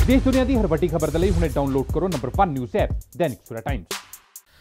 देश दुनिया की हर वड्डी खबर दे लई हुणे डाउनलोड करो number 1 news app Dainik Savera times.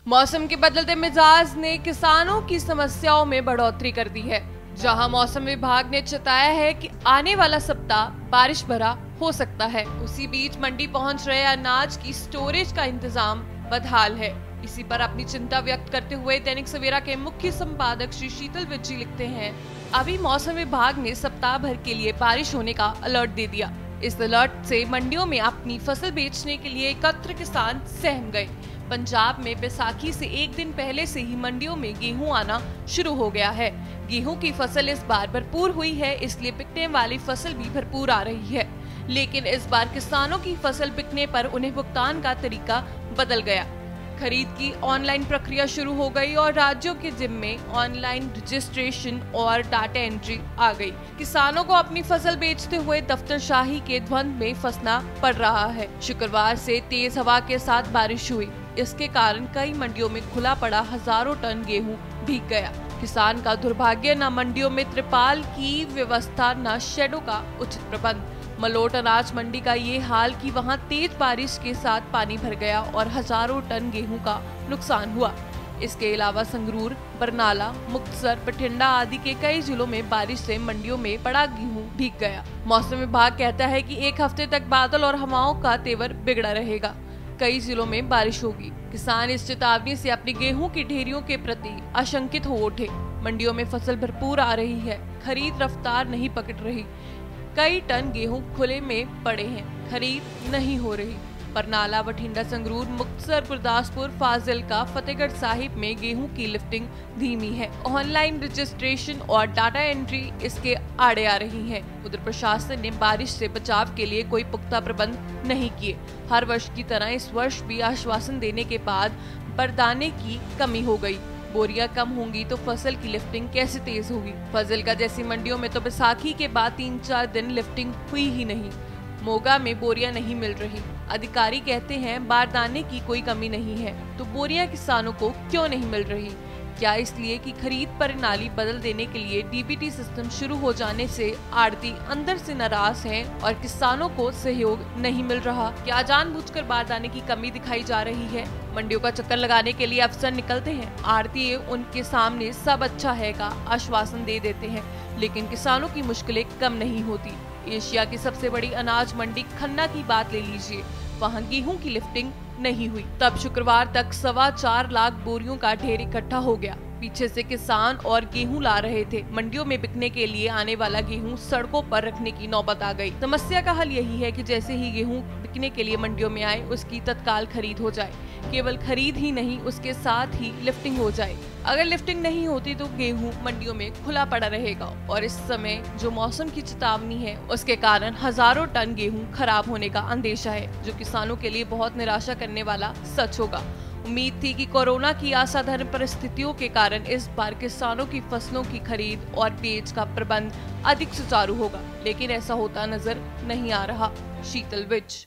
मौसम के बदलते मिजाज ने किसानों की समस्याओं में बढ़ोतरी कर दी है। जहां मौसम विभाग ने चेताया है कि आने वाला सप्ताह बारिश भरा हो सकता है, उसी बीच मंडी पहुंच रहे अनाज की स्टोरेज का इंतजाम बदहाल है। इसी पर अपनी चिंता व्यक्त करते हुए दैनिक सवेरा के मुख्य संपादक श्री शीतल विज जी लिखते हैं, अभी मौसम विभाग ने सप्ताह भर के लिए बारिश होने का अलर्ट दे दिया। इस अलर्ट से मंडियों में अपनी फसल बेचने के लिए एकत्र किसान सहम गए। पंजाब में बैसाखी से एक दिन पहले से ही मंडियों में गेहूं आना शुरू हो गया है। गेहूं की फसल इस बार भरपूर हुई है, इसलिए बिकने वाली फसल भी भरपूर आ रही है। लेकिन इस बार किसानों की फसल बिकने पर उन्हें भुगतान का तरीका बदल गया। खरीद की ऑनलाइन प्रक्रिया शुरू हो गई और राज्यों के जिम्मे ऑनलाइन रजिस्ट्रेशन और डाटा एंट्री आ गई। किसानों को अपनी फसल बेचते हुए दफ्तरशाही के द्वंद में फंसना पड़ रहा है। शुक्रवार से तेज हवा के साथ बारिश हुई, इसके कारण कई मंडियों में खुला पड़ा हजारों टन गेहूं भीग गया। किसान का दुर्भाग्य, न मंडियों में त्रिपाल की व्यवस्था, न शेडों का उचित प्रबंध। मलोट अनाज मंडी का ये हाल कि वहां तेज बारिश के साथ पानी भर गया और हजारों टन गेहूं का नुकसान हुआ। इसके अलावा संगरूर, बरनाला, मुक्तसर, बठिंडा आदि के कई जिलों में बारिश से मंडियों में बड़ा गेहूं भीग गया। मौसम विभाग कहता है कि एक हफ्ते तक बादल और हवाओं का तेवर बिगड़ा रहेगा। कई जिलों में बारिश होगी। किसान इस चेतावनी से अपनी गेहूं की ढेरियों के प्रति आशंकित हो उठे। मंडियों में फसल भरपूर आ रही है, खरीद रफ्तार नहीं पकड़ रही। कई टन गेहूं खुले में पड़े हैं, खरीद नहीं हो रही। बरनाला, बठिंडा, संगरूर, मुक्तसर, गुरदासपुर, फाजिलका, फतेहगढ़ साहिब में गेहूं की लिफ्टिंग धीमी है। ऑनलाइन रजिस्ट्रेशन और डाटा एंट्री इसके आड़े आ रही है। उधर प्रशासन ने बारिश से बचाव के लिए कोई पुख्ता प्रबंध नहीं किए। हर वर्ष की तरह इस वर्ष भी आश्वासन देने के बाद बरदाने की कमी हो गई। बोरियां कम होंगी तो फसल की लिफ्टिंग कैसे तेज होगी। फाजिलका जैसी मंडियों में तो बैसाखी के बाद 3-4 दिन लिफ्टिंग हुई ही नहीं। मोगा में बोरियां नहीं मिल रही। अधिकारी कहते हैं बारदाने की कोई कमी नहीं है, तो बोरियां किसानों को क्यों नहीं मिल रही? क्या इसलिए कि खरीद प्रणाली बदल देने के लिए डीबीटी सिस्टम शुरू हो जाने से आड़ती अंदर से नाराज हैं और किसानों को सहयोग नहीं मिल रहा? क्या जानबूझकर बारदाने की कमी दिखाई जा रही है? मंडियों का चक्कर लगाने के लिए अफसर निकलते हैं, आड़ती उनके सामने सब अच्छा है का आश्वासन दे देते हैं, लेकिन किसानों की मुश्किलें कम नहीं होती। एशिया की सबसे बड़ी अनाज मंडी खन्ना की बात ले लीजिए, वहाँ गेहूं की लिफ्टिंग नहीं हुई। तब शुक्रवार तक 4.25 लाख बोरियों का ढेर इकट्ठा हो गया। पीछे से किसान और गेहूं ला रहे थे। मंडियों में बिकने के लिए आने वाला गेहूं सड़कों पर रखने की नौबत आ गई। समस्या का हल यही है कि जैसे ही गेहूं बिकने के लिए मंडियों में आए, उसकी तत्काल खरीद हो जाए। केवल खरीद ही नहीं, उसके साथ ही लिफ्टिंग हो जाए। अगर लिफ्टिंग नहीं होती तो गेहूं मंडियों में खुला पड़ा रहेगा और इस समय जो मौसम की चेतावनी है, उसके कारण हजारों टन गेहूं खराब होने का अंदेशा है, जो किसानों के लिए बहुत निराशा करने वाला सच होगा। उम्मीद थी कि कोरोना की असाधारण परिस्थितियों के कारण इस बार किसानों की फसलों की खरीद और बेच का प्रबंध अधिक सुचारू होगा, लेकिन ऐसा होता नजर नहीं आ रहा। शीतल विज।